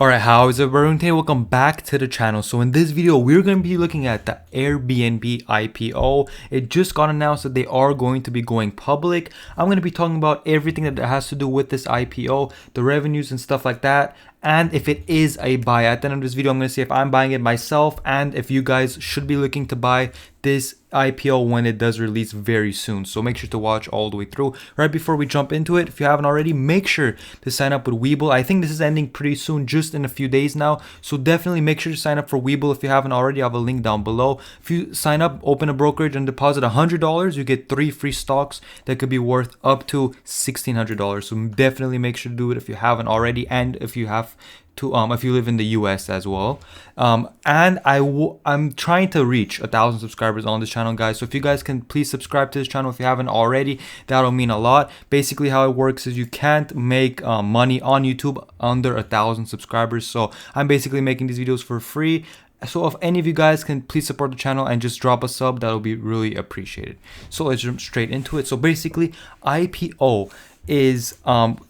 Alright, how is it everyone? Today, welcome back to the channel. So in this video, we're going to be looking at the Airbnb IPO. It just got announced that they are going to be going public. I'm going to be talking about everything that has to do with this IPO, the revenues and stuff like that, and if it is a buy. At the end of this video, I'm going to see if I'm buying it myself and if you guys should be looking to buy this IPO when it does release very soon. So make sure to watch all the way through. Right before we jump into it, if you haven't already, make sure to sign up with Webull. I think this is ending pretty soon, just in a few days now. So definitely make sure to sign up for Webull if you haven't already. I have a link down below. If you sign up, open a brokerage and deposit $100, you get 3 free stocks that could be worth up to $1,600. So definitely make sure to do it if you haven't already, and if you have to if you live in the US as well. And I'm trying to reach 1,000 subscribers on this channel, guys. So if you guys can please subscribe to this channel if you haven't already, that'll mean a lot. Basically how it works is you can't make money on YouTube under 1,000 subscribers. So I'm basically making these videos for free. So if any of you guys can please support the channel and just drop a sub, that'll be really appreciated. So let's jump straight into it. So basically IPO is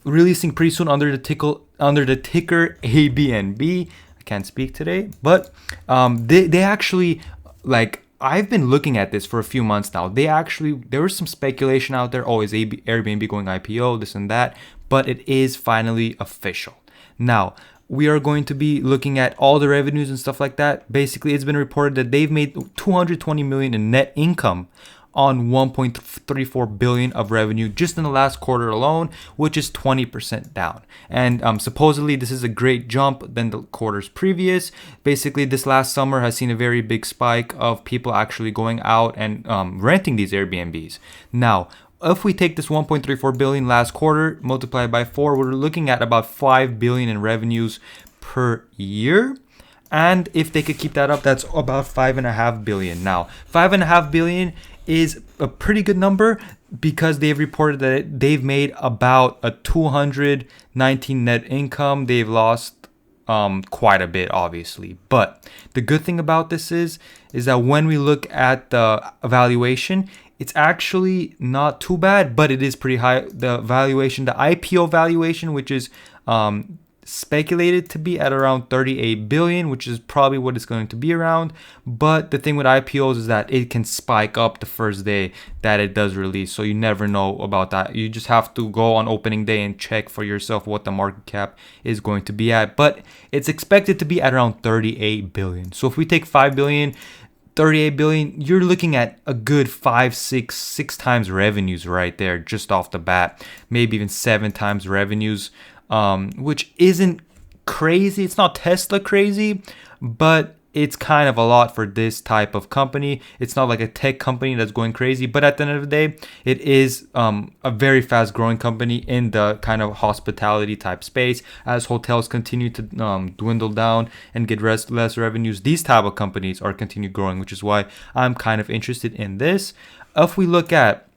releasing pretty soon under the ticker ABNB. I can't speak today, but they actually, like, I've been looking at this for a few months now. There was some speculation out there, oh, is Airbnb going IPO, this and that, but it is finally official. Now, we are going to be looking at all the revenues and stuff like that. Basically, it's been reported that they've made $220 million in net income on 1.34 billion of revenue just in the last quarter alone, which is 20% down. And supposedly this is a great jump than the quarters previous. Basically, this last summer has seen a very big spike of people actually going out and renting these Airbnbs. Now, if we take this 1.34 billion last quarter, multiply it by 4, we're looking at about 5 billion in revenues per year. And if they could keep that up, that's about 5.5 billion. Now, 5.5 billion is a pretty good number because they've reported that they've made about a 219 net income. They've lost quite a bit, obviously. But the good thing about this is that when we look at the valuation, it's actually not too bad, but it is pretty high. The valuation, the IPO valuation, which is speculated to be at around 38 billion, which is probably what it's going to be around. But the thing with IPOs is that it can spike up the first day that it does release, so you never know about that. You just have to go on opening day and check for yourself what the market cap is going to be at, but it's expected to be at around 38 billion. So if we take 5 billion, 38 billion, you're looking at a good 6 times revenues right there just off the bat, maybe even 7 times revenues, which isn't crazy. It's not Tesla crazy, but it's kind of a lot for this type of company. It's not like a tech company that's going crazy, but at the end of the day, it is a very fast growing company in the kind of hospitality type space. As hotels continue to dwindle down and get less revenues, these type of companies are continue growing, which is why I'm kind of interested in this. If we look at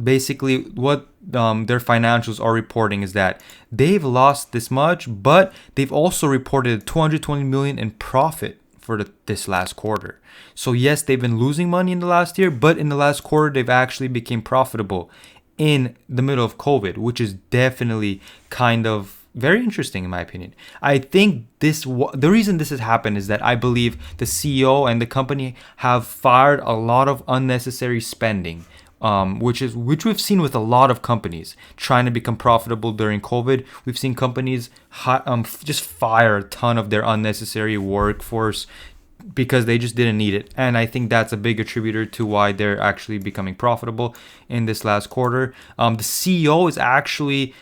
basically what their financials are reporting, is that they've lost this much, but they've also reported 220 million in profit for this last quarter. So yes, they've been losing money in the last year, but in the last quarter they've actually became profitable in the middle of COVID, which is definitely kind of very interesting in my opinion. I think the reason this has happened is that I believe the CEO and the company have fired a lot of unnecessary spending, which we've seen with a lot of companies trying to become profitable during COVID. We've seen companies just fire a ton of their unnecessary workforce because they just didn't need it. And I think that's a big attributor to why they're actually becoming profitable in this last quarter. The CEO is actually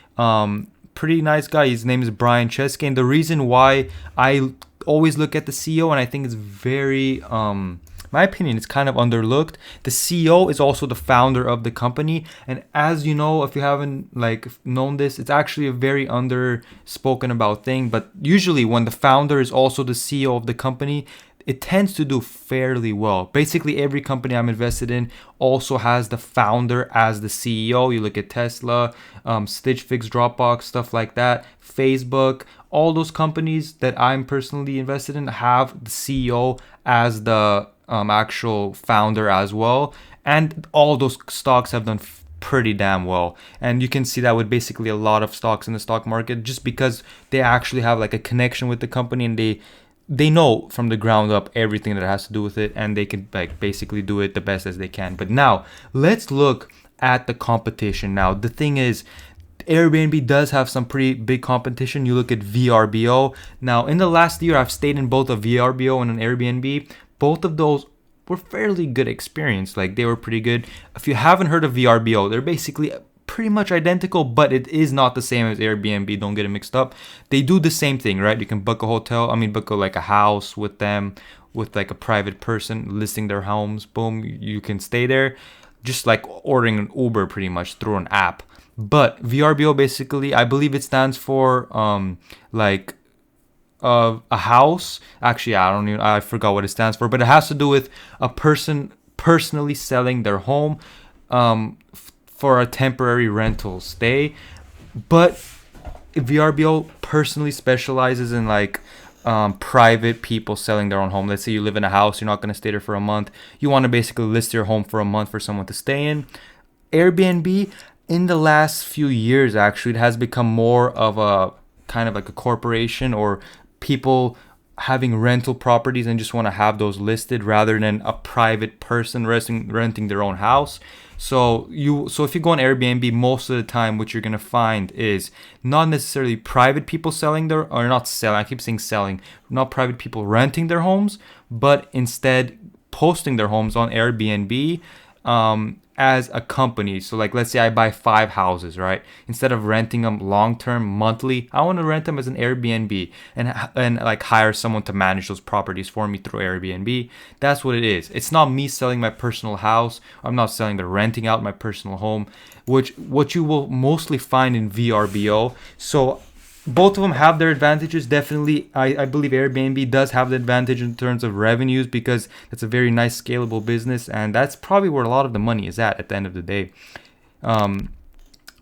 pretty nice guy. His name is Brian Chesky. And the reason why I always look at the CEO, and I think it's very my opinion, it's kind of underlooked. The CEO is also the founder of the company, and as you know, if you haven't known this, it's actually a very underspoken about thing. But usually when the founder is also the CEO of the company, it tends to do fairly well. Basically, every company I'm invested in also has the founder as the CEO. You look at Tesla, Stitch Fix, Dropbox, stuff like that, Facebook. All those companies that I'm personally invested in have the CEO as the actual founder as well. And all those stocks have done pretty damn well. And you can see that with basically a lot of stocks in the stock market, just because they actually have like a connection with the company, and they know from the ground up everything that has to do with it, and they can like basically do it the best as they can. But now let's look at the competition. Now the thing is, Airbnb does have some pretty big competition. You look at VRBO. Now in the last year, I've stayed in both a VRBO and an Airbnb. Both of those were fairly good experience. Like, they were pretty good. If you haven't heard of VRBO, they're basically pretty much identical, but it is not the same as Airbnb. Don't get it mixed up. They do the same thing, right? You can book a hotel. Book like a house with them, with like a private person listing their homes. Boom, you can stay there, just like ordering an Uber pretty much through an app. But VRBO basically, I believe it stands for a house. Actually, I forgot what it stands for, but it has to do with a person personally selling their home for a temporary rental stay. But VRBO personally specializes in like private people selling their own home. Let's say you live in a house, you're not going to stay there for a month. You want to basically list your home for a month for someone to stay in. Airbnb, in the last few years, actually, it has become more of a kind of like a corporation, or people having rental properties and just want to have those listed rather than a private person renting their own house. So if you go on Airbnb, most of the time what you're gonna find is not necessarily private people I keep saying selling, not private people renting their homes, but instead posting their homes on Airbnb as a company. So like, let's say I buy 5 houses, right? Instead of renting them long-term monthly, I want to rent them as an Airbnb and like hire someone to manage those properties for me through Airbnb. That's what it is. It's not me selling my personal house. I'm not selling the renting out my personal home, what you will mostly find in VRBO. So both of them have their advantages. Definitely, I believe Airbnb does have the advantage in terms of revenues, because it's a very nice scalable business, and that's probably where a lot of the money is at the end of the day.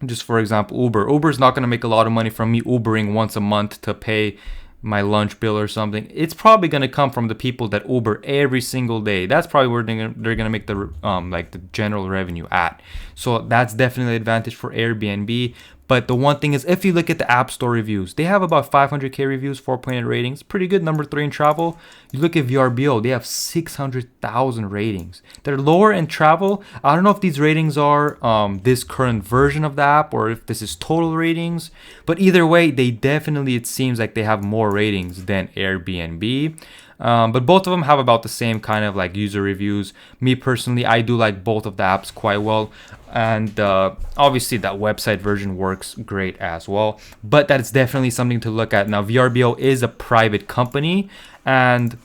Just for example, Uber's not going to make a lot of money from me Ubering once a month to pay my lunch bill or something. It's probably going to come from the people that Uber every single day. That's probably where they're going to make the like the general revenue at. So that's definitely an advantage for Airbnb. But the one thing is, if you look at the App Store reviews, they have about 500k reviews, 4.8 ratings, pretty good, number 3 in travel. You look at VRBO, they have 600,000 ratings. They're lower in travel. I don't know if these ratings are this current version of the app, or if this is total ratings. But either way, it seems like they have more ratings than Airbnb. But both of them have about the same kind of like user reviews. Me personally, I do like both of the apps quite well, and obviously that website version works great as well. But that is definitely something to look at. Now VRBO is a private company, and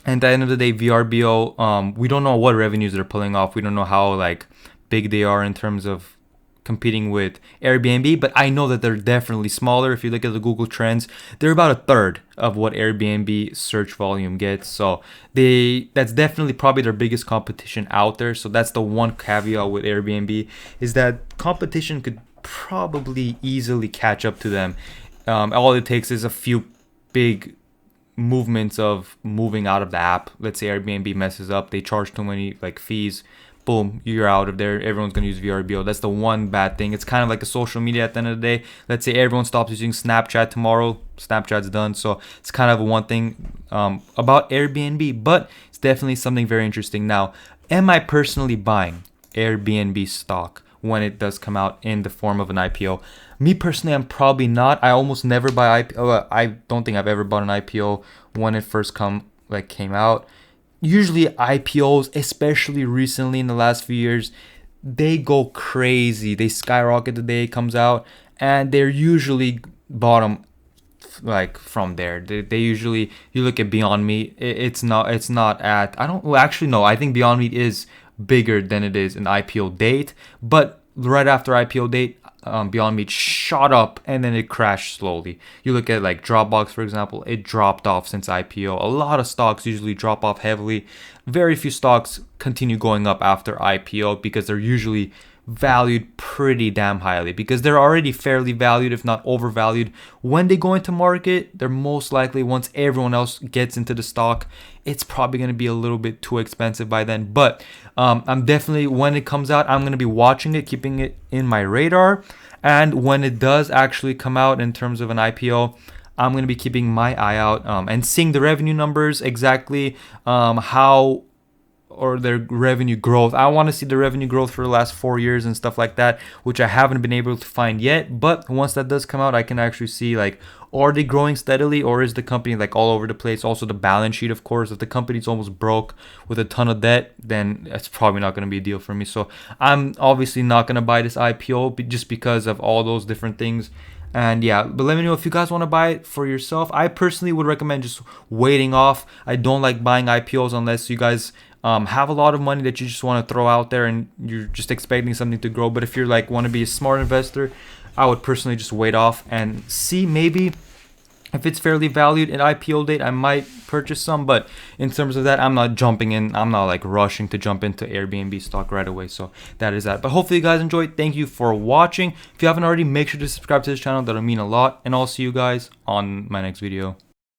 at the end of the day, VRBO, we don't know what revenues they're pulling off. We don't know how like big they are in terms of competing with Airbnb, but I know that they're definitely smaller. If you look at the Google Trends, they're about a third of what Airbnb search volume gets. So that's definitely probably their biggest competition out there. So that's the one caveat with Airbnb, is that competition could probably easily catch up to them. All it takes is a few big movements of moving out of the app. Let's say Airbnb messes up, they charge too many like fees, boom, you're out of there. Everyone's going to use VRBO. That's the one bad thing. It's kind of like a social media at the end of the day. Let's say everyone stops using Snapchat tomorrow, Snapchat's done. So it's kind of one thing about Airbnb, but it's definitely something very interesting. Now, am I personally buying Airbnb stock when it does come out in the form of an IPO? Me personally, I'm probably not. I almost never buy IPO. I don't think I've ever bought an IPO when it first came out. Usually IPOs, especially recently in the last few years, they go crazy. They skyrocket the day it comes out, and they're usually bottom like from there. They usually, you look at Beyond Meat, it's not at, I think Beyond Meat is bigger than it is an IPO date, but right after IPO date, Beyond Meat shot up and then it crashed slowly. You look at like Dropbox, for example, it dropped off since IPO. A lot of stocks usually drop off heavily. Very few stocks continue going up after IPO because they're usually valued pretty damn highly, because they're already fairly valued, if not overvalued. When they go into market, they're most likely, once everyone else gets into the stock, it's probably going to be a little bit too expensive by then. But I'm definitely, when it comes out, I'm going to be watching it, keeping it in my radar. And when it does actually come out in terms of an IPO, I'm going to be keeping my eye out and seeing the revenue numbers, exactly how, or their revenue growth. I want to see the revenue growth for the last 4 years and stuff like that, which I haven't been able to find yet. But once that does come out, I can actually see, like, are they growing steadily, or is the company like all over the place? Also the balance sheet, of course. If the company's almost broke with a ton of debt, then that's probably not going to be a deal for me. So I'm obviously not going to buy this IPO just because of all those different things. And yeah, but let me know if you guys want to buy it for yourself. I personally would recommend just waiting off. I don't like buying IPOs unless you guys have a lot of money that you just want to throw out there and you're just expecting something to grow. But if you're like, want to be a smart investor, I would personally just wait off and see. Maybe if it's fairly valued at IPO date, I might purchase some. But in terms of that, I'm not jumping in. I'm not like rushing to jump into Airbnb stock right away. So that is that. But hopefully you guys enjoyed. Thank you for watching. If you haven't already, make sure to subscribe to this channel. That'll mean a lot. And I'll see you guys on my next video.